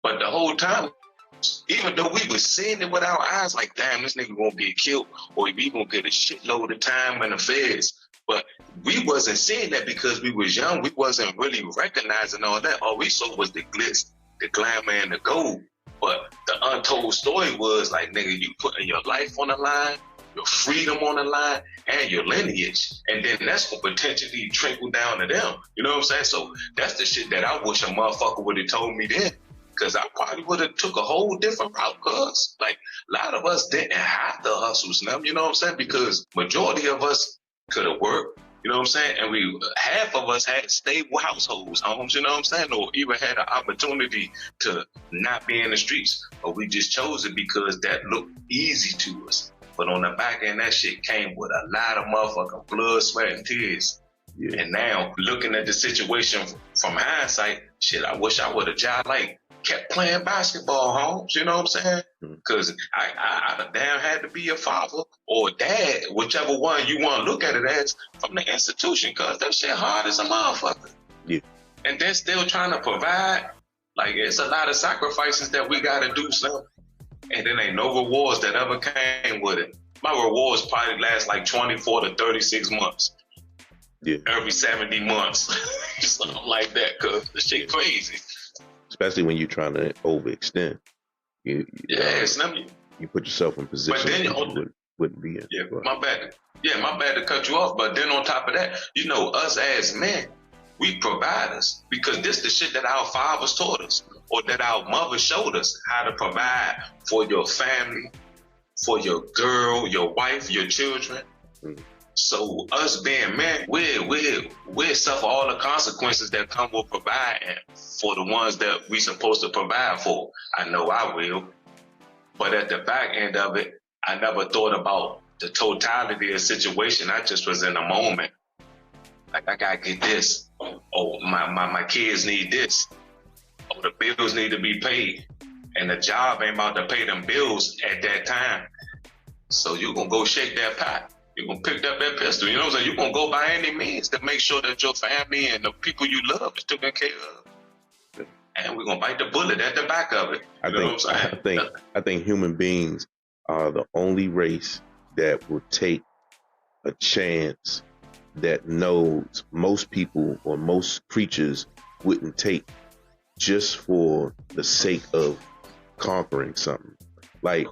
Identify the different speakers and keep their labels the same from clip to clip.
Speaker 1: But the whole time, even though we were seeing it with our eyes, like, damn, this nigga gonna get killed, or we gonna get a shitload of time in the feds. But we wasn't seeing that because we was young. We wasn't really recognizing all that. All we saw was the glitz, the glamour, and the gold. But the untold story was like, nigga, you putting your life on the line, your freedom on the line, and your lineage. And then that's gonna potentially trickle down to them. You know what I'm saying? So that's the shit that I wish a motherfucker would have told me then. Cause I probably would have took a whole different route, cause like a lot of us didn't have the hustles now, you know what I'm saying? Because majority of us could have worked, you know what I'm saying? And half of us had stable households, homes, you know what I'm saying? Or even had an opportunity to not be in the streets. But we just chose it because that looked easy to us. But on the back end, that shit came with a lot of motherfucking blood, sweat, and tears. Yeah. And now looking at the situation from hindsight, shit, I wish I would have just like kept playing basketball, Holmes, you know what I'm saying? Because I damn had to be a father or dad, whichever one you want to look at it as, from the institution, because that shit hard as a motherfucker. Yeah. And they're still trying to provide. Like, it's a lot of sacrifices that we got to do, son. And then ain't no rewards that ever came with it. My rewards probably last like 24 to 36 months. Yeah. Every 70 months. Something like that, because the shit crazy.
Speaker 2: Especially when you're trying to overextend. You put yourself in position
Speaker 1: but then
Speaker 2: you wouldn't be in.
Speaker 1: Yeah, my bad. Yeah, my bad to cut you off. But then on top of that, you know, us as men, we providers, because this the shit that our fathers taught us, or that our mothers showed us how to provide for your family, for your girl, your wife, your children. So us being men, we suffer all the consequences that come with providing for the ones that we supposed to provide for. I know I will. But at the back end of it, I never thought about the totality of the situation. I just was in a moment. Like, I gotta get this. Oh, my kids need this. Oh, the bills need to be paid. And the job ain't about to pay them bills at that time. So you gonna go shake that pot. You're going to pick up that pistol. You know what I'm saying? You're going to go by any means to make sure that your family and the people you love is taken care of. And we're going to bite the bullet at the back of it.
Speaker 2: I think human beings are the only race that will take a chance that knows most people or most creatures wouldn't take, just for the sake of conquering something. Like,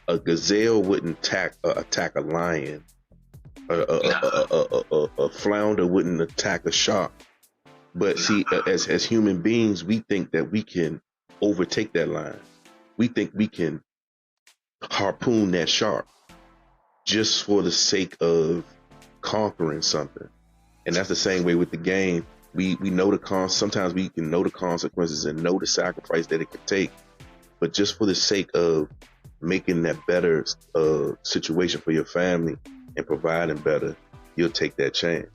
Speaker 2: a gazelle wouldn't attack a lion. A flounder wouldn't attack a shark. But see, as human beings, we think that we can overtake that lion. We think we can harpoon that shark just for the sake of conquering something. And that's the same way with the game. We know sometimes we can know the consequences and know the sacrifice that it could take, but just for the sake of making that better situation for your family and providing better, you'll take that chance.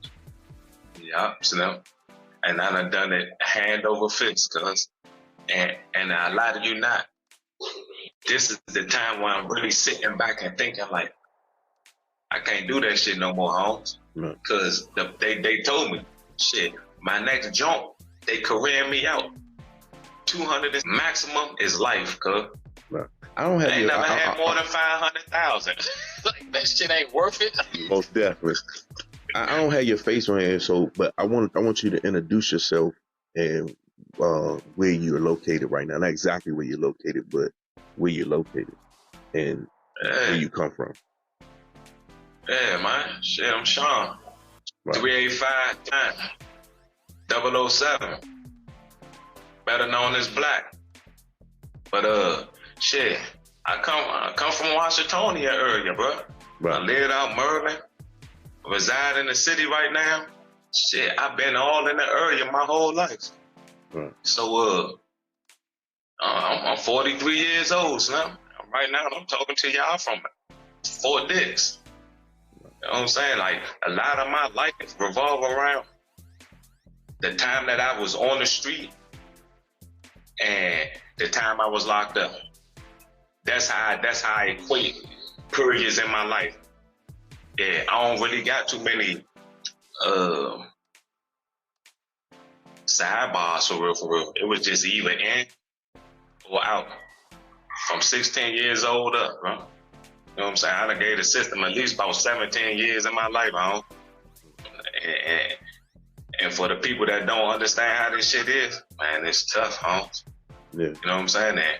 Speaker 1: Yeah, so, and I done it hand over fist, cuz. And I lie to you not. This is the time when I'm really sitting back and thinking like, I can't do that shit no more, Holmes. Cause they told me, shit, my next jump, they career me out. 200 is maximum is life, cuz.
Speaker 2: I don't have.
Speaker 1: I ain't never had more than 500,000. Like, that shit ain't worth it.
Speaker 2: Most definitely. I don't have your face on here, but I want you to introduce yourself and where you're located right now. Not exactly where you're located, but where you're located and where you come from.
Speaker 1: Yeah, man. Shit, I'm Sean. Right. 385 007. Better known as Black. But shit, I come from Washingtonia area, bro. Right. I live out Merlin, reside in the city right now. Shit, I've been all in the area my whole life. Right. So I'm 43 years old, son. Right now I'm talking to y'all from Fort Dix. You know what I'm saying? Like, a lot of my life revolve around the time that I was on the street and the time I was locked up. That's how I equate periods in my life. Yeah, I don't really got too many sidebars for real. It was just either in were out from 16 years old up, bro. You know what I'm saying? I done gave the system at least about 17 years in my life, home. And for the people that don't understand how this shit is, man, it's tough, home.
Speaker 2: Yeah.
Speaker 1: You know what I'm saying? And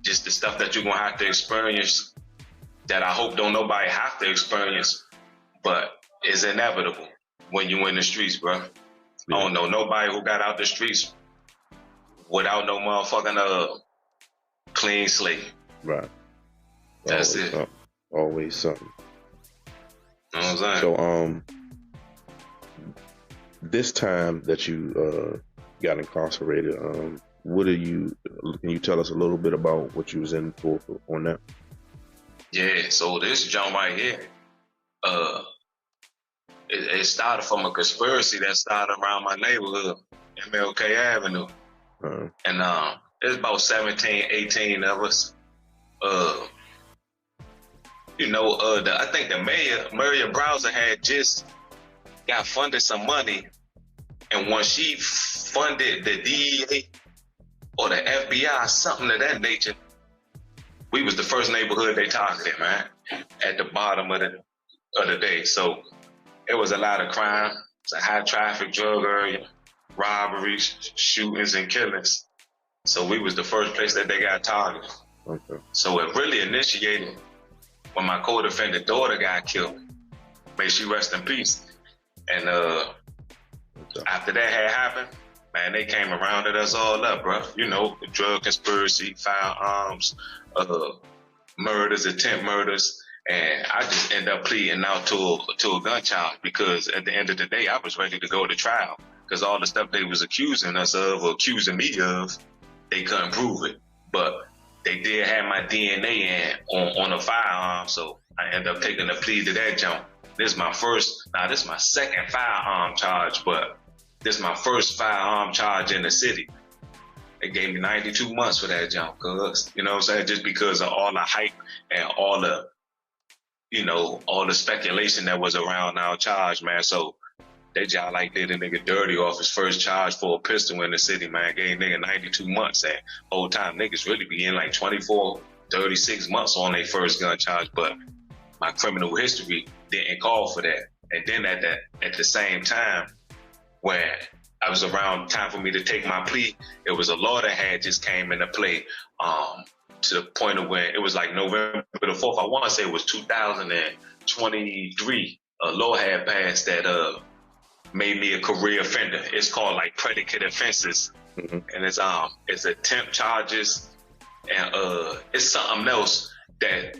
Speaker 1: just the stuff that you're gonna have to experience that I hope don't nobody have to experience, but it's inevitable when you in the streets, bro. Yeah. I don't know nobody who got out the streets without no motherfucking clean slate.
Speaker 2: Right.
Speaker 1: That's
Speaker 2: always
Speaker 1: it.
Speaker 2: Something. Always something.
Speaker 1: You know what I'm saying?
Speaker 2: So this time that you got incarcerated, what are you? Can you tell us a little bit about what you was in for on that?
Speaker 1: Yeah. So this jump right here, it started from a conspiracy that started around my neighborhood, MLK Avenue. And there's about 17, 18 of us. I think the Maria Browser had just got funded some money, and when she funded the DEA or the FBI, something of that nature, we was the first neighborhood they targeted, man, at the bottom of the day. So it was a lot of crime. It's a high traffic drug area, robberies, shootings, and killings. So we was the first place that they got targeted.
Speaker 2: Okay.
Speaker 1: So it really initiated when my co-defendant daughter got killed. May she rest in peace. And after that had happened, man, they came around at us all up, bro. You know, the drug conspiracy, firearms, murders, attempt murders. And I just ended up pleading out to a gun charge because at the end of the day, I was ready to go to trial because all the stuff they was accusing us of or accusing me of, they couldn't prove it. But they did have my DNA on a firearm, so I ended up taking a plea to that jump. This is my second firearm charge, but this is my first firearm charge in the city. They gave me 92 months for that jump, cuz, you know what I'm saying? Just because of all the hype and all the speculation that was around our charge, man. So they just like did a nigga dirty off his first charge for a pistol in the city, man. Gave nigga 92 months. And whole time niggas really be in like 24, 36 months on their first gun charge. But my criminal history didn't call for that. And then at the same time, when I was around time for me to take my plea, it was a law that had just came into play to the point of when it was like November the 4th. I want to say it was 2023. A law had passed that made me a career offender. It's called like predicate offenses. Mm-hmm. And it's attempt charges and it's something else that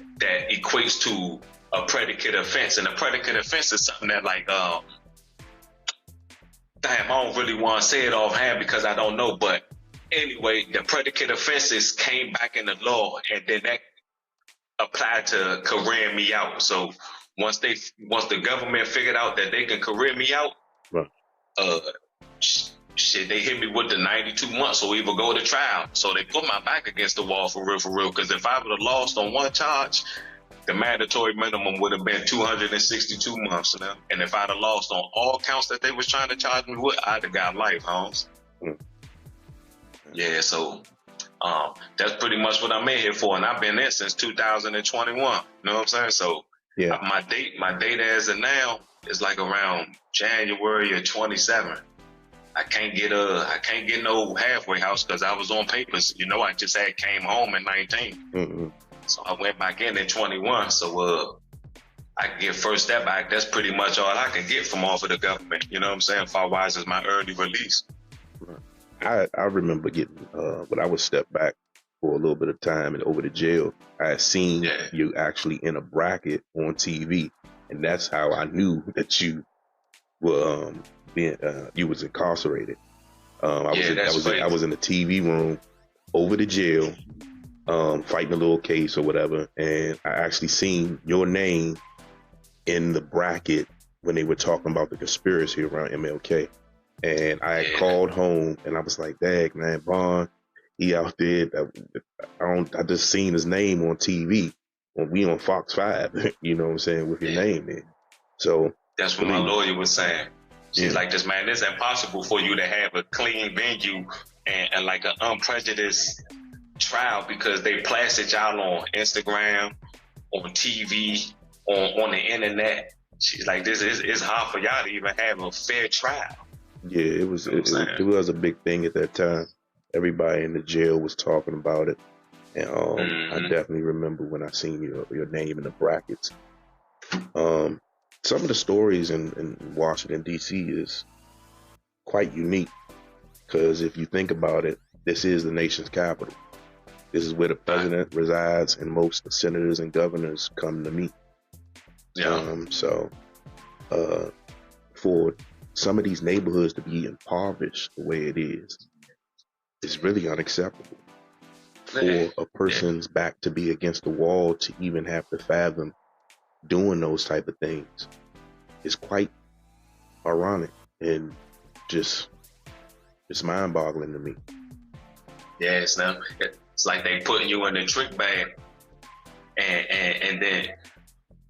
Speaker 1: equates to a predicate offense. And a predicate offense is something that like damn, I don't really want to say it offhand because I don't know, but anyway, the predicate offenses came back in the law and then that applied to career me out. So once the government figured out that they can career me out, right. They hit me with the 92 months or even go to trial. So they put my back against the wall for real. Because if I would have lost on one charge, the mandatory minimum would have been 262 months now. And if I'd have lost on all counts that they was trying to charge me with, I'd have got life, Holmes. Yeah, so that's pretty much what I'm in here for. And I've been in since 2021. You know what I'm saying? So yeah. My date as of now is like around January of 27. I can't get no halfway house because I was on papers. You know, I just came home in 19. Mm-hmm. So I went back in 21. So I can get first step back. That's pretty much all I can get from off of the government. You know what I'm saying? Far-wise is my early release.
Speaker 2: I remember getting when I was step back for a little bit of time and over to jail, I had seen you actually in a bracket on TV, and that's how I knew that you were you was incarcerated. I was in the TV room over to jail, fighting a little case or whatever, and I actually seen your name in the bracket when they were talking about the conspiracy around MLK. And I had called home and I was like, dang, man, Vaughn, he out there. I just seen his name on TV when we on Fox 5, you know what I'm saying, with your name in. So
Speaker 1: that's what my lawyer was saying. She's like, this man, it's impossible for you to have a clean venue and like an unprejudiced trial because they plastered y'all on Instagram, on TV, on the internet. She's like, it's hard for y'all to even have a fair trial.
Speaker 2: Yeah, it was a big thing at that time. Everybody in the jail was talking about it. And I definitely remember when I seen your name in the brackets. Some of the stories in Washington, D.C. is quite unique because if you think about it, this is the nation's capital. This is where the president resides and most senators and governors come to meet.
Speaker 1: Yeah.
Speaker 2: So for some of these neighborhoods to be impoverished the way it is, it's really unacceptable. For a person's back to be against the wall to even have to fathom doing those type of things is quite ironic and just mind-boggling to me.
Speaker 1: Yeah, it's like they putting you in the trick bag, and then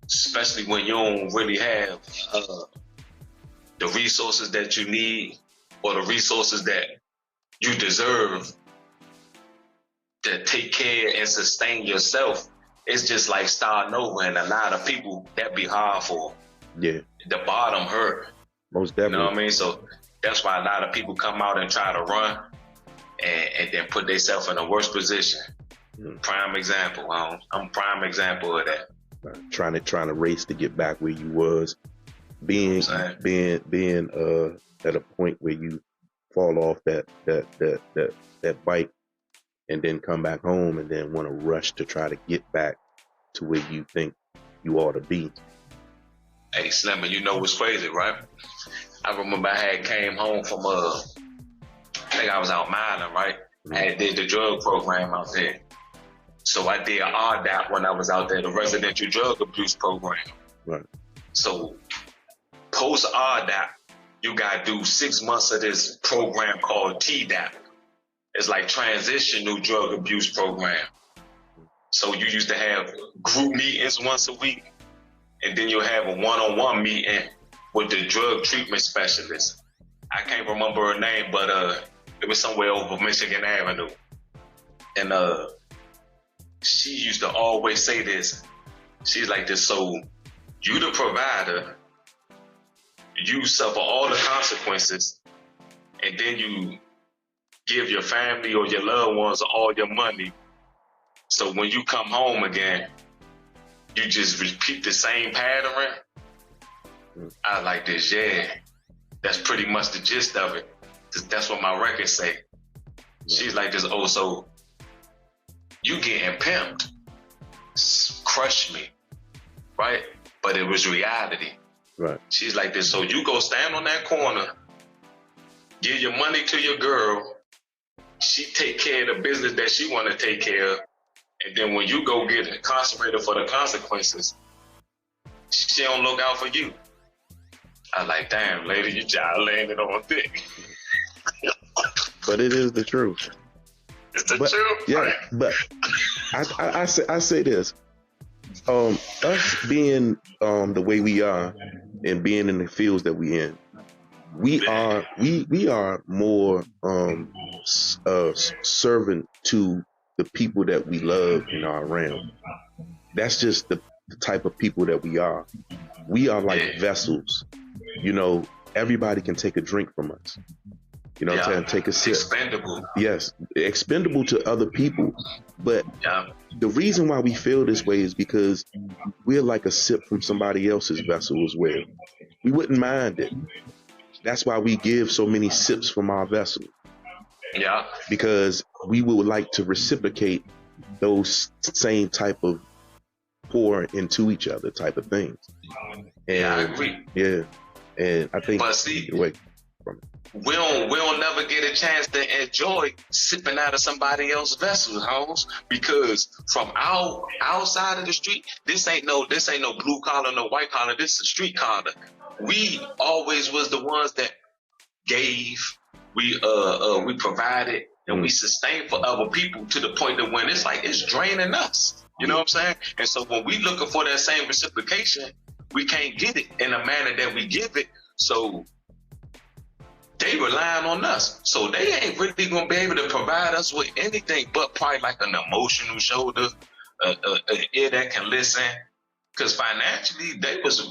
Speaker 1: especially when you don't really have the resources that you need or the resources that you deserve to take care and sustain yourself. It's just like starting over, and a lot of people that be hard for.
Speaker 2: Yeah,
Speaker 1: the bottom hurt.
Speaker 2: Most definitely.
Speaker 1: You know what I mean? So that's why a lot of people come out and try to run and then put themselves in a worse position. Prime example. I'm prime example of that.
Speaker 2: Trying to race to get back where you was, being at a point where you fall off that bike and then come back home and then want to rush to try to get back to where you think you ought to be.
Speaker 1: Hey, Slimmer, you know what's crazy, right? I remember I had came home from I think I was out mining, right? I had did the drug program out there. So I did RDAP when I was out there, the residential drug abuse program.
Speaker 2: Right.
Speaker 1: So post RDAP, you gotta do 6 months of this program called TDAP. It's like transitional drug abuse program. So you used to have group meetings once a week, and then you'll have a one-on-one meeting with the drug treatment specialist. I can't remember her name, but it was somewhere over Michigan Avenue. And she used to always say this. She's like this, so you the provider, you suffer all the consequences, and then you give your family or your loved ones all your money. So when you come home again, you just repeat the same pattern. I like this, yeah. That's pretty much the gist of it. That's what my records say. She's like this, oh, so you getting pimped. Crush me, right? But it was reality.
Speaker 2: Right.
Speaker 1: She's like this, so you go stand on that corner, give your money to your girl, she take care of the business that she want to take care of, and then when you go get incarcerated for the consequences, she don't look out for you. I like, damn, lady, you just landed on thick.
Speaker 2: But it is the truth.
Speaker 1: It's the truth.
Speaker 2: Yeah,
Speaker 1: right?
Speaker 2: But I say this. Us being the way we are and being in the fields that we in, we are more servant to the people that we love in our realm. That's just the type of people that we are. We are like vessels. You know, everybody can take a drink from us. You know what I'm saying? Take a sip.
Speaker 1: Expendable.
Speaker 2: Yes, expendable to other people. But the reason why we feel this way is because we're like a sip from somebody else's vessel as well. We wouldn't mind it. That's why we give so many sips from our vessel.
Speaker 1: Yeah.
Speaker 2: Because we would like to reciprocate those same type of pour into each other type of things. And
Speaker 1: I agree.
Speaker 2: Yeah. And I think,
Speaker 1: but see,
Speaker 2: we
Speaker 1: don't never get a chance to enjoy sipping out of somebody else's vessel, Holmes, because from outside of the street, this ain't no blue collar, no white collar, this is street collar. We always was the ones that gave, we provided, and we sustained for other people to the point that when it's like it's draining us. You know what I'm saying? And so when we looking for that same reciprocation, we can't get it in a manner that we give it. So they relying on us. So they ain't really gonna be able to provide us with anything but probably like an emotional shoulder, an ear that can listen. Because financially, they was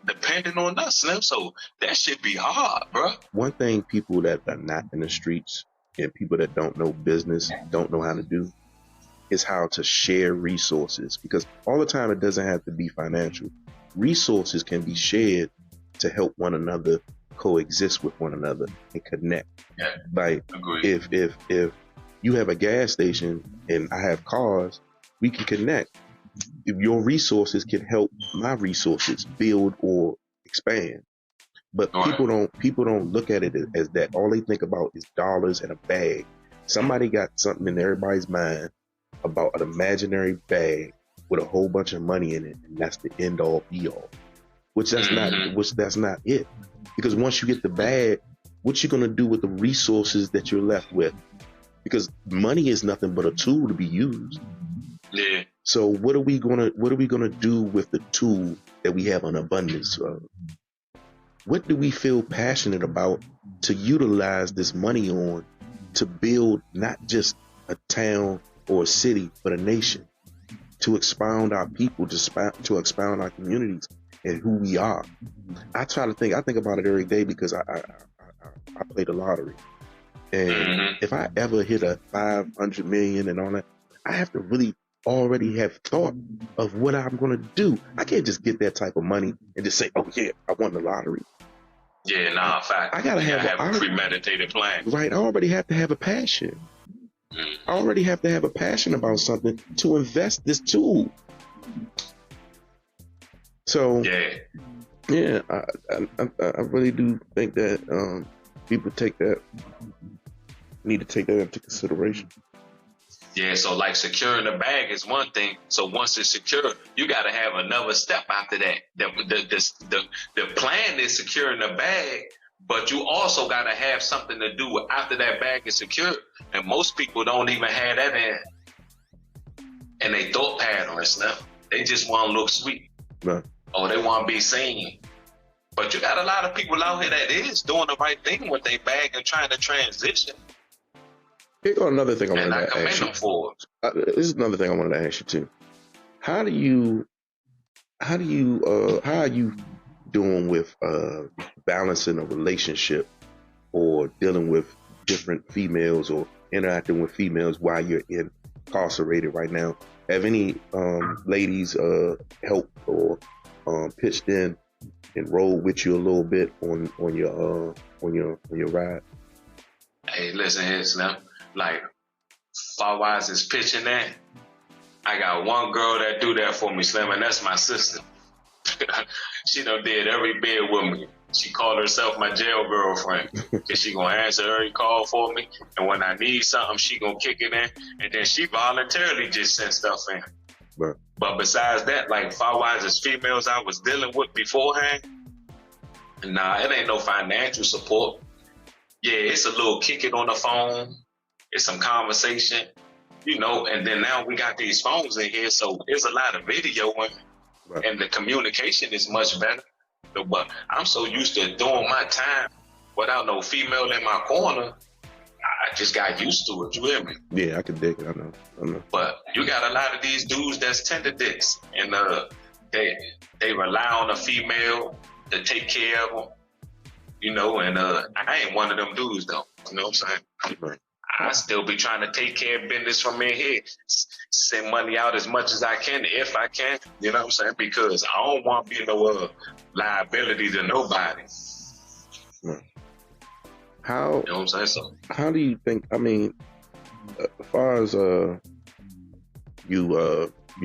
Speaker 1: depending on us, Slim. So that should be hard, bro.
Speaker 2: One thing people that are not in the streets and people that don't know business, don't know how to do, is how to share resources. Because all the time, it doesn't have to be financial. Resources can be shared to help one another coexist with one another and connect.
Speaker 1: Yeah,
Speaker 2: like
Speaker 1: agreed.
Speaker 2: if you have a gas station and I have cars, we can connect. If your resources can help my resources build or expand. But people don't look at it as that. All they think about is dollars and a bag. Somebody got something in everybody's mind about an imaginary bag with a whole bunch of money in it, and that's the end all be all. Which that's not it. Because once you get the bag, what you gonna do with the resources that you're left with? Because money is nothing but a tool to be used.
Speaker 1: Yeah.
Speaker 2: So what are we gonna do with the tool that we have an abundance of? What do we feel passionate about to utilize this money on to build not just a town or a city, but a nation, to expound our people, to expound our communities and who we are? I think about it every day because I play the lottery. And if I ever hit a 500 million and all that, I have to really already have thought of what I'm going to do. I can't just get that type of money and just say, oh yeah, I won the lottery.
Speaker 1: Yeah, nah, fact.
Speaker 2: I gotta have
Speaker 1: a premeditated plan.
Speaker 2: Right, I already have to have a passion. I already have to have a passion about something to invest this tool. So yeah, I really do think that people need to take that into consideration.
Speaker 1: Yeah, so like securing the bag is one thing. So once it's secure, you got to have another step after that. The plan is securing the bag, but you also got to have something to do after that bag is secured. And most people don't even have that in they thought pattern and stuff. They just want to look sweet.
Speaker 2: Right.
Speaker 1: Or they want to be seen. But you got a lot of people out here that is doing the right thing with their bag and trying to transition.
Speaker 2: Here's another thing I wanted to ask you.
Speaker 1: For.
Speaker 2: This is another thing I wanted to ask you too. How are you doing with balancing a relationship or dealing with different females or interacting with females while you're incarcerated right now? Have any ladies helped or pitched in and rolled with you a little bit on your ride?
Speaker 1: Hey, listen here, Slim. Like, Far Wise is pitching that. I got one girl that do that for me, Slim, and that's my sister. She done did every bit with me. She called herself my jail girlfriend. Cause she gonna answer every call for me. And when I need something, she gonna kick it in. And then she voluntarily just sent stuff in.
Speaker 2: Right.
Speaker 1: But besides that, like Far Wise's females I was dealing with beforehand, nah, it ain't no financial support. Yeah, it's a little kicking on the phone. It's some conversation, and then now we got these phones in here, so there's a lot of videoing, right. And the communication is much better. But I'm so used to doing my time without no female in my corner, I just got used to it, you hear me?
Speaker 2: Yeah, I can dig it, I know.
Speaker 1: But you got a lot of these dudes that's tender dicks, and they rely on a female to take care of them, and I ain't one of them dudes though, you know what I'm saying? Right. I still be trying to take care of business from in here, send money out as much as I can, if I can, you know what I'm saying? Because I don't want to be no liability to nobody.
Speaker 2: Right. How,
Speaker 1: you know what I'm saying? So,
Speaker 2: how do you think, as far as your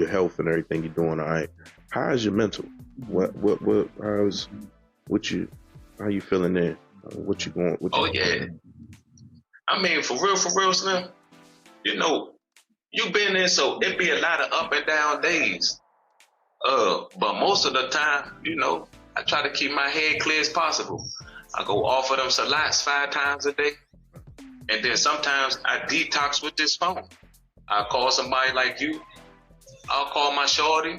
Speaker 2: health and everything you're doing, all right, how is your mental? How you feeling there? What you going?
Speaker 1: Yeah. I mean, for real, Slim, you been in, so it be a lot of up and down days. But most of the time, I try to keep my head clear as possible. I go off of them salats 5 times a day. And then sometimes I detox with this phone. I call somebody like you. I'll call my shorty.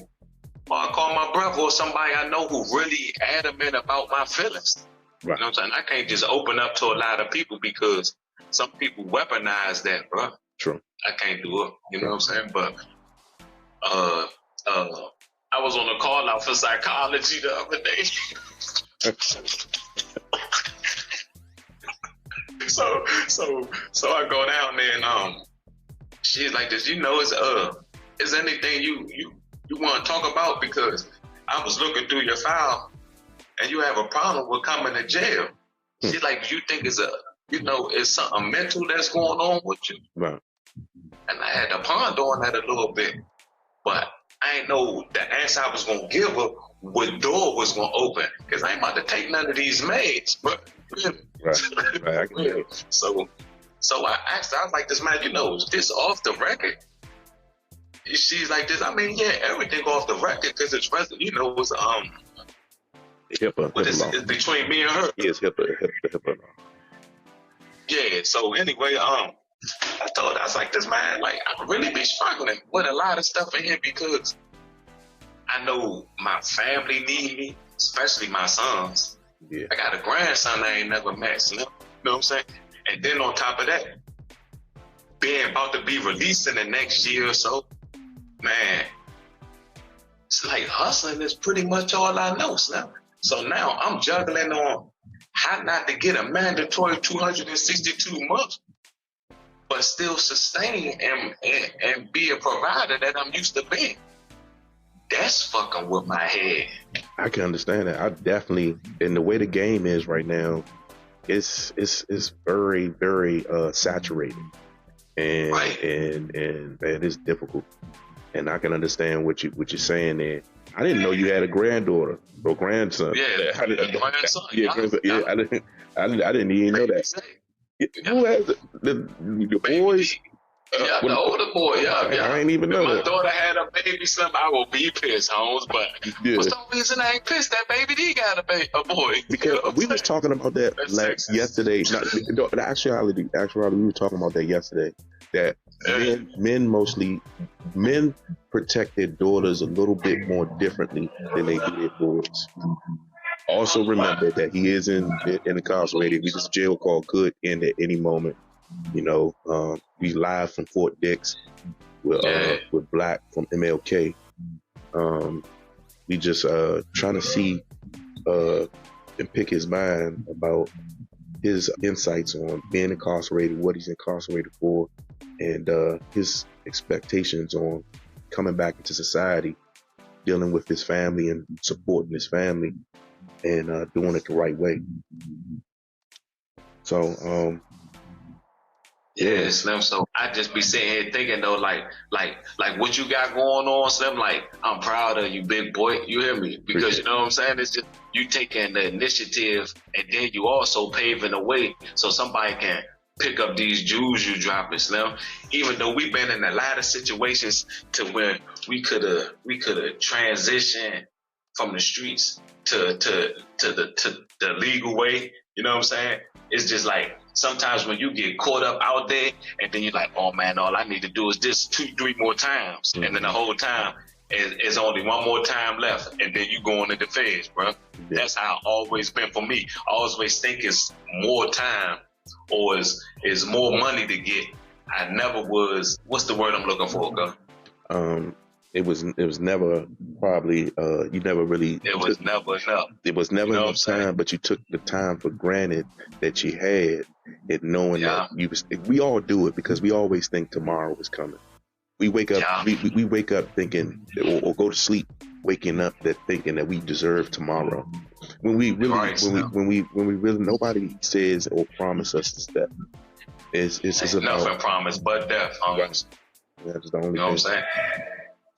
Speaker 1: Or I'll call my brother or somebody I know who really adamant about my feelings. You know what I'm saying? I can't just open up to a lot of people because some people weaponize that, bro.
Speaker 2: True.
Speaker 1: I can't do it. You know what I'm saying? But I was on a call out for psychology the other day. So I go down there and she's like this, you know, is anything you want to talk about, because I was looking through your file and you have a problem with coming to jail. She's like, you think it's it's something mental that's going on with you?
Speaker 2: Right.
Speaker 1: And I had to ponder on that a little bit, but I ain't know the answer I was gonna give her, what door was gonna open, because I ain't about to take none of these maids, but
Speaker 2: Right.
Speaker 1: So I asked her, I was like, this man, is this off the record? She's like this, I mean, yeah, everything off the record, because it's it's
Speaker 2: HIPAA.
Speaker 1: But it's between me and her.
Speaker 2: Yes, HIPAA.
Speaker 1: Yeah, so anyway, I told her, I was like, this man, like, I really be struggling with a lot of stuff in here, because I know my family need me, especially my sons.
Speaker 2: Yeah.
Speaker 1: I got a grandson I ain't never met, you know what I'm saying? And then on top of that, being about to be released in the next year or so, man, it's like hustling is pretty much all I know, Slim. So now I'm juggling on how not to get a mandatory 262 months, but still sustain and be a provider that I'm used to being. That's fucking with my head.
Speaker 2: I can understand that. I definitely, and the way the game is right now, it's very, very saturated, and
Speaker 1: right.
Speaker 2: and it's difficult. And I can understand what you're saying there. I didn't know you had a granddaughter or grandson.
Speaker 1: Yeah, grandson.
Speaker 2: Yeah. I didn't even know that. Who has the boys?
Speaker 1: Yeah, the older boy. Yeah.
Speaker 2: I ain't even know
Speaker 1: that.
Speaker 2: My
Speaker 1: daughter had a baby, son, I will be pissed, Holmes. But what's the reason I ain't pissed? That baby D got a boy.
Speaker 2: Because we was talking about that yesterday. The actuality, we were talking about that yesterday. That men protect their daughters a little bit more differently than they do their boys. Also remember that he is incarcerated. This jail call could end at any moment. We live from Fort Dix with Black from MLK. We just trying to see and pick his mind about his insights on being incarcerated, what he's incarcerated for, and his expectations on coming back into society, dealing with his family and supporting his family, and doing it the right way. So,
Speaker 1: yeah, Slim. So I just be sitting here thinking though, like what you got going on, Slim. Like, I'm proud of you, big boy. You hear me? Because you know what I'm saying. It's just you taking the initiative, and then you also paving the way so somebody can pick up these jewels you dropping, Slim. Even though we've been in a lot of situations to where we could have transitioned from the streets to the legal way. You know what I'm saying? It's just like sometimes when you get caught up out there, and then you're like, oh man, all I need to do is this 2-3 more times, and then the whole time is only one more time left, and then you going to the feds, bro. That's how it always been for me. I always think it's more time or is more money to get. I never was. What's the word I'm looking for, girl?
Speaker 2: It was never probably you never really.
Speaker 1: It was never enough.
Speaker 2: It was never enough time, but you took the time for granted that you had, and knowing that we all do it because we always think tomorrow is coming. We wake up, we wake up thinking, or go to sleep waking up that thinking that we deserve tomorrow. When we really, when we really, nobody says or promise us this step. It's about
Speaker 1: nothing promised but death.
Speaker 2: That's the only thing.
Speaker 1: You know what I'm saying?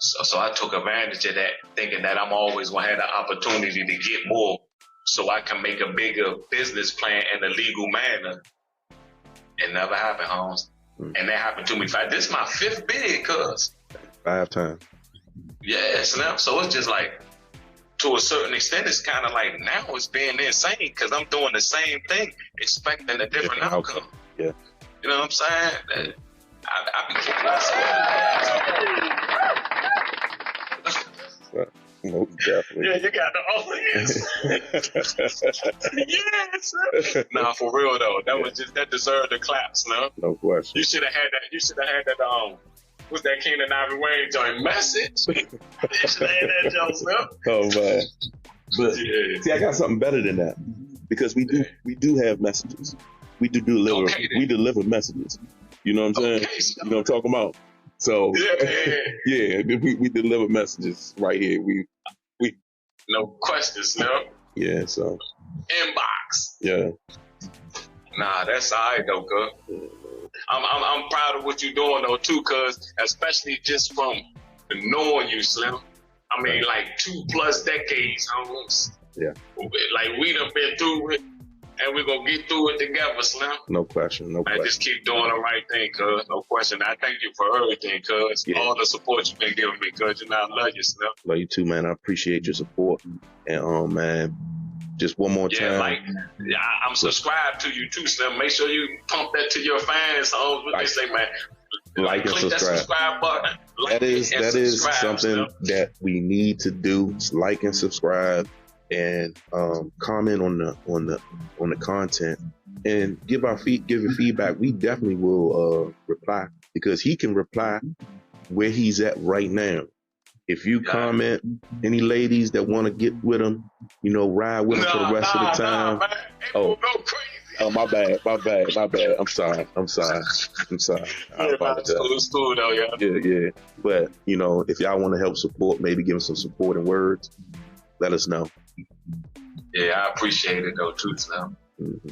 Speaker 1: So I took advantage of that, thinking that I'm always going to have the opportunity to get more so I can make a bigger business plan in a legal manner. It never happened, Holmes. And that happened to me. This is my 5th bid, cuz.
Speaker 2: 5 times.
Speaker 1: Yeah, so it's just like, to a certain extent, it's kind of like now it's being insane because I'm doing the same thing, expecting a different outcome.
Speaker 2: Yeah.
Speaker 1: You know what I'm saying? I be kicking
Speaker 2: Most definitely.
Speaker 1: Yeah, you got the yes. Nah, for real though, that deserved the claps, no?
Speaker 2: No question.
Speaker 1: You should have had that. You should have had that. What's that Keenan Ivory Wayne joint message? You should have had that joint, Slim.
Speaker 2: Oh man. But see, I got something better than that because we do have messages. We deliver.
Speaker 1: Okay,
Speaker 2: we deliver messages. You know what I'm saying?
Speaker 1: Okay,
Speaker 2: you know what I'm talking about? So yeah, we deliver messages right here. We
Speaker 1: no questions, no.
Speaker 2: Yeah, so
Speaker 1: inbox.
Speaker 2: Yeah.
Speaker 1: Nah, that's all right though, cuz. I'm proud of what you're doing though too, cuz especially just from knowing you, Slim. I mean, like 2+ decades, almost.
Speaker 2: Yeah.
Speaker 1: Like we done been through it, and we're gonna get through it together, Slim.
Speaker 2: No question, no question.
Speaker 1: Just keep doing the right thing, cuz. No question. I thank you for everything, cuz. Yeah. All the support you've been giving me, cuz. You know, I love you, Slim.
Speaker 2: Love you too, man. I appreciate your support. And man, just one more time.
Speaker 1: I'm subscribed to you too, Slim. Make sure you pump that to your fans. What they say, man.
Speaker 2: Like and
Speaker 1: subscribe. That subscribe button.
Speaker 2: That is something that we need to do. Like and subscribe, and comment on the content, and give your feedback. We definitely will reply, because he can reply where he's at right now. If you comment, any ladies that want to get with him, ride with him for the rest of the time.
Speaker 1: Go crazy.
Speaker 2: Oh, my bad. I'm sorry. I apologize.
Speaker 1: It's cool though, yeah.
Speaker 2: Yeah. But, if y'all want to help support, maybe give him some supporting words, let us know.
Speaker 1: Yeah, I appreciate it though, too, Slim.
Speaker 2: Mm-hmm.